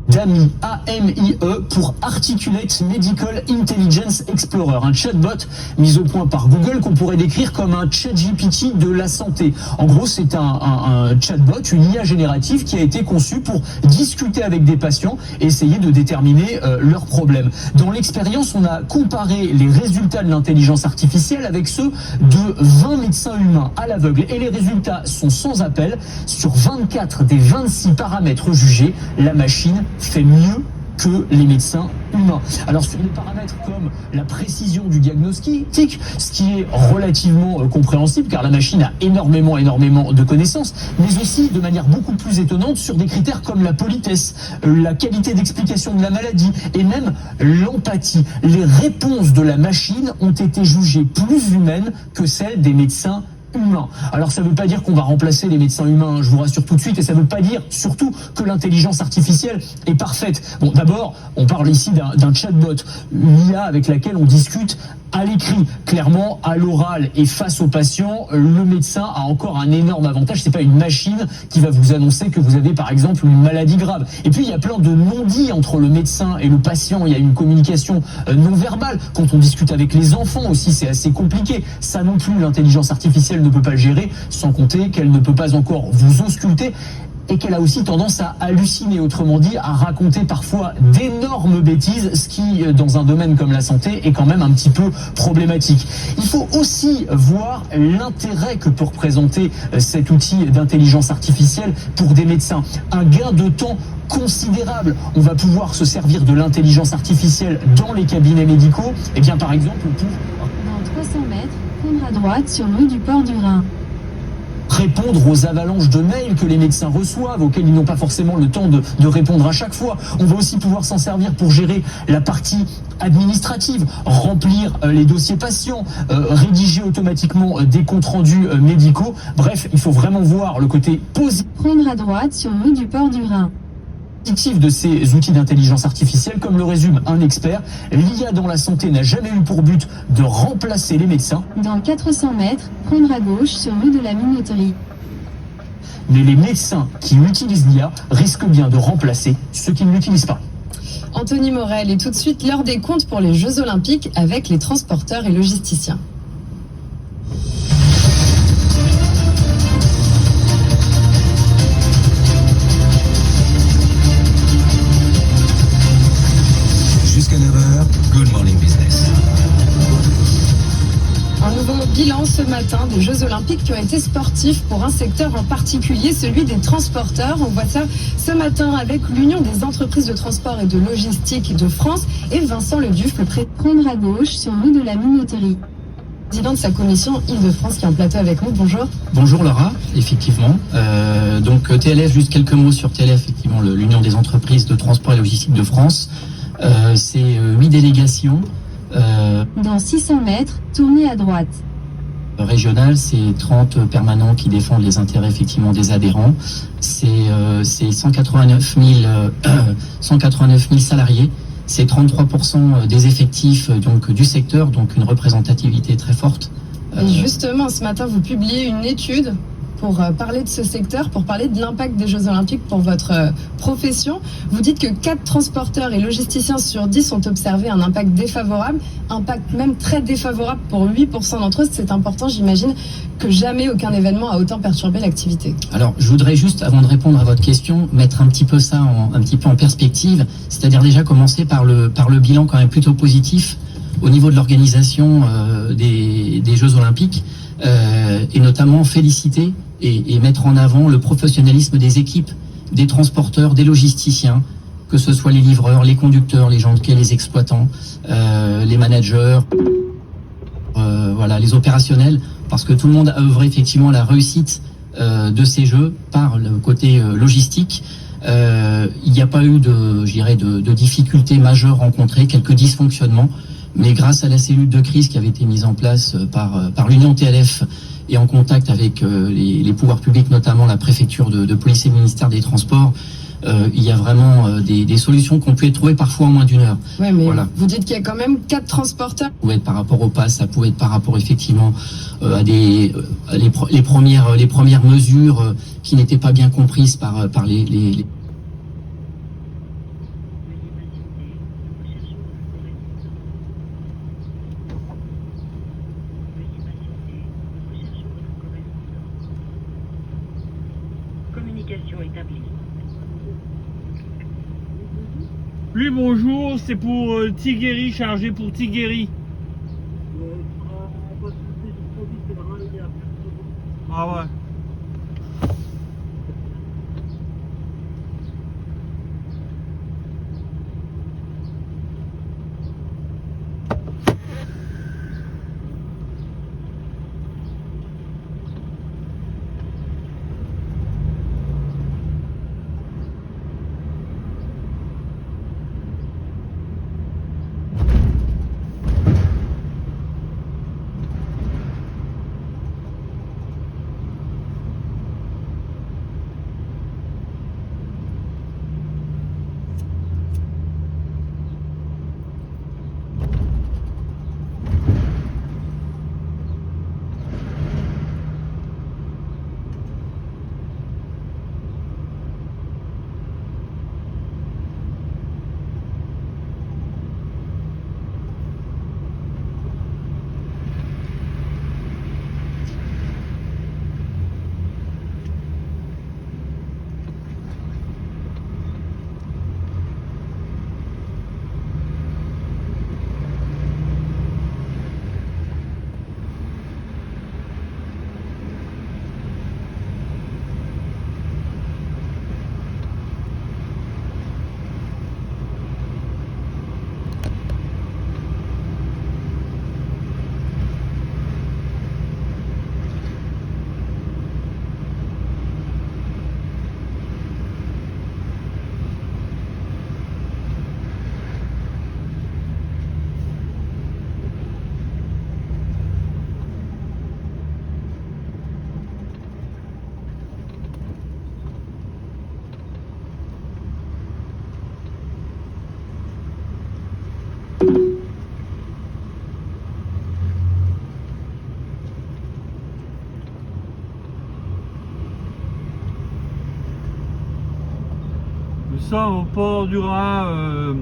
[SPEAKER 17] d'AMIE, A-M-I-E, pour Articulate Medical Intelligence Explorer, un chatbot mis au point par Google qu'on pourrait décrire comme un ChatGPT de la santé. En gros, c'est un chatbot, une IA générative qui a été conçue pour discuter avec des patients et essayer de déterminer leurs problèmes. Dans l'expérience, on a comparé les résultats de l'intelligence artificielle avec ceux de 20 médecins humains à l'aveugle et les résultats sont sans appel. Sur 24 des 26 paramètres jugés, la machine fait mieux que les médecins humains. Alors sur des paramètres comme la précision du diagnostic, ce qui est relativement compréhensible car la machine a énormément de connaissances, mais aussi de manière beaucoup plus étonnante sur des critères comme la politesse, la qualité d'explication de la maladie et même l'empathie. Les réponses de la machine ont été jugées plus humaines que celles des médecins humain. Alors ça ne veut pas dire qu'on va remplacer les médecins humains, je vous rassure tout de suite, et ça ne veut pas dire surtout que l'intelligence artificielle est parfaite. Bon, d'abord, on parle ici d'un chatbot, une IA avec laquelle on discute à l'écrit. Clairement, à l'oral et face au patient, le médecin a encore un énorme avantage. C'est pas une machine qui va vous annoncer que vous avez par exemple une maladie grave. Et puis il y a plein de non-dits entre le médecin et le patient. Il y a une communication non verbale. Quand on discute avec les enfants aussi, c'est assez compliqué. Ça non plus, l'intelligence artificielle ne peut pas le gérer, sans compter qu'elle ne peut pas encore vous ausculter et qu'elle a aussi tendance à halluciner, autrement dit, à raconter parfois d'énormes bêtises, ce qui, dans un domaine comme la santé, est quand même un petit peu problématique. Il faut aussi voir l'intérêt que peut représenter cet outil d'intelligence artificielle pour des médecins. Un gain de temps considérable. On va pouvoir se servir de l'intelligence artificielle dans les cabinets médicaux, et bien par exemple pour...
[SPEAKER 16] Dans 300 mètres, prendre à droite sur rue du Port du Rhin.
[SPEAKER 17] Répondre aux avalanches de mails que les médecins reçoivent, auxquels ils n'ont pas forcément le temps de répondre à chaque fois. On va aussi pouvoir s'en servir pour gérer la partie administrative, remplir les dossiers patients, rédiger automatiquement des comptes rendus médicaux. Bref, il faut vraiment voir le côté positif.
[SPEAKER 16] Prendre à droite sur rue du Port du Rhin.
[SPEAKER 17] De ces outils d'intelligence artificielle, comme le résume un expert, l'IA dans la santé n'a jamais eu pour but de remplacer les médecins.
[SPEAKER 16] Dans 400 mètres, prendre à gauche sur rue de la Minoterie.
[SPEAKER 17] Mais les médecins qui utilisent l'IA risquent bien de remplacer ceux qui ne l'utilisent pas.
[SPEAKER 23] Anthony Morel, et tout de suite l'heure des comptes pour les Jeux Olympiques avec les transporteurs et logisticiens.
[SPEAKER 3] Jusqu'à 9h, Good Morning Business.
[SPEAKER 23] Un nouveau bilan ce matin des Jeux Olympiques qui ont été sportifs pour un secteur en particulier, celui des transporteurs. On voit ça ce matin avec l'Union des entreprises de transport et de logistique de France et Vincent Leduf, le président.
[SPEAKER 16] Prendre à gauche sur rue de la Minoterie.
[SPEAKER 23] Président de sa commission Île-de-France qui est en plateau avec nous. Bonjour.
[SPEAKER 18] Bonjour Laura, effectivement. Donc TLF, juste quelques mots sur TLF, effectivement, l'Union des entreprises de transport et logistique de France. C'est 8 délégations.
[SPEAKER 16] Dans 600 mètres, tournez à droite.
[SPEAKER 18] Régional, c'est 30 permanents qui défendent les intérêts effectivement des adhérents. C'est 189 000 salariés. C'est 33% des effectifs donc du secteur, donc une représentativité très forte.
[SPEAKER 23] Et justement, ce matin, vous publiez une étude pour parler de ce secteur, pour parler de l'impact des Jeux Olympiques pour votre profession. Vous dites que 4 transporteurs et logisticiens sur 10 ont observé un impact défavorable, impact même très défavorable pour 8% d'entre eux. C'est important, j'imagine, que jamais aucun événement a autant perturbé l'activité.
[SPEAKER 18] Alors, je voudrais juste, avant de répondre à votre question, mettre un petit peu ça un petit peu en perspective, c'est-à-dire déjà commencer par le bilan quand même plutôt positif au niveau de l'organisation des Jeux Olympiques, et notamment féliciter et mettre en avant le professionnalisme des équipes, des transporteurs, des logisticiens, que ce soit les livreurs, les conducteurs, les gens de quai, les exploitants, les managers, voilà, les opérationnels, parce que tout le monde a œuvré effectivement à la réussite de ces Jeux par le côté logistique. Il n'y a pas eu de difficultés majeures rencontrées, quelques dysfonctionnements, mais grâce à la cellule de crise qui avait été mise en place par l'Union TLF et en contact avec les pouvoirs publics, notamment la préfecture de police et le ministère des Transports, il y a vraiment des solutions qui ont pu être trouvées parfois en moins d'une heure.
[SPEAKER 23] Ouais, mais
[SPEAKER 18] voilà.
[SPEAKER 23] Vous dites qu'il y a quand même 4 transporteurs.
[SPEAKER 18] Ça pouvait être par rapport au pass, ça pouvait être par rapport effectivement à les premières mesures qui n'étaient pas bien comprises par les...
[SPEAKER 13] Communication établie.
[SPEAKER 19] Oui, bonjour, c'est pour Tigueri, chargé pour Tigueri. Ah ouais. Ça au port du Rhin,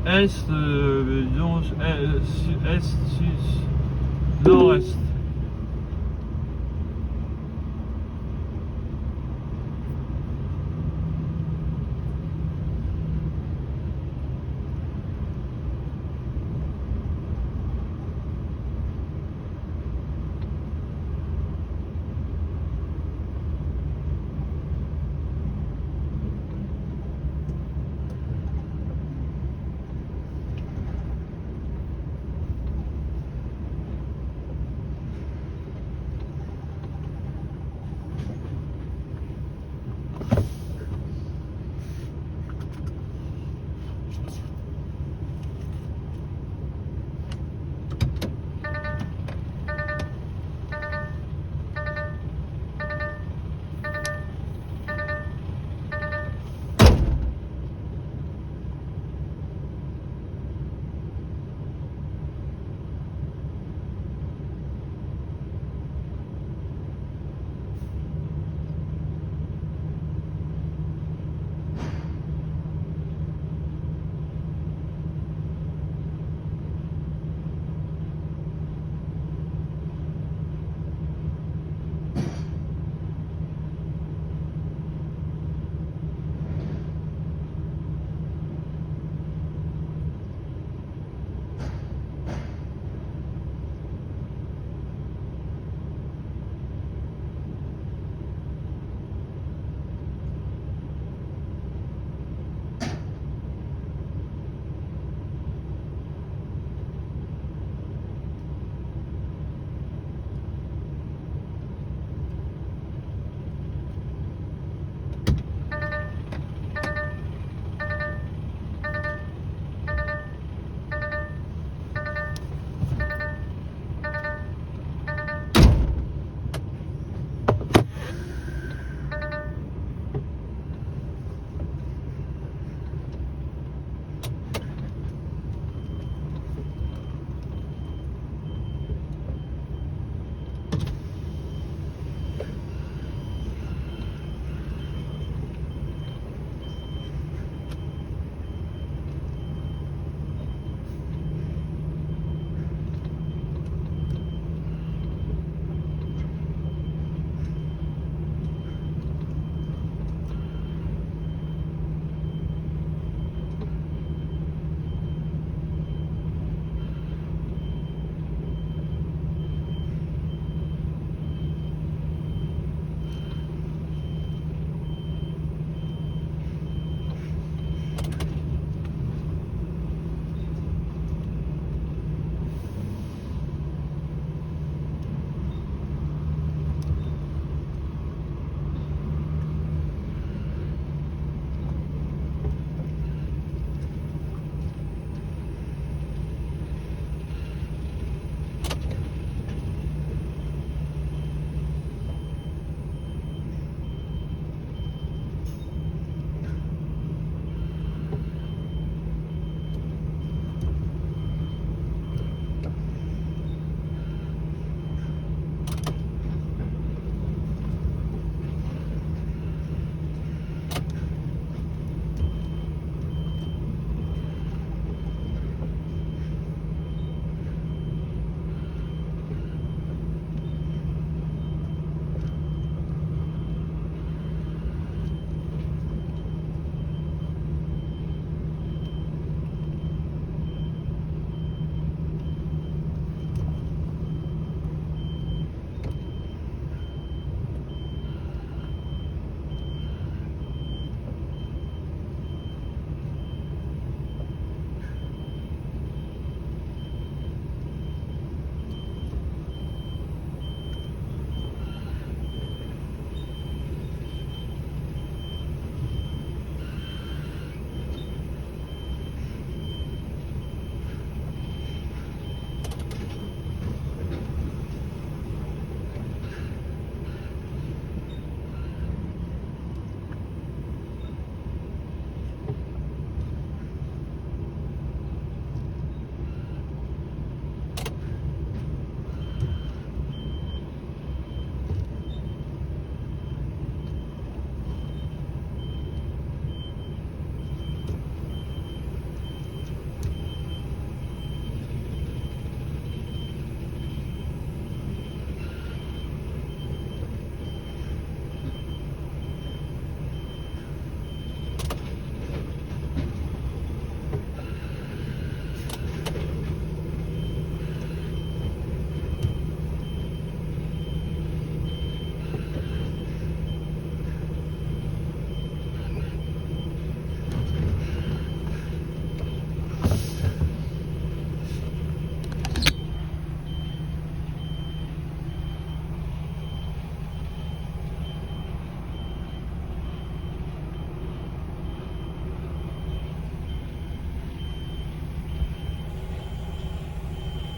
[SPEAKER 19] est, disons, est, nord-est.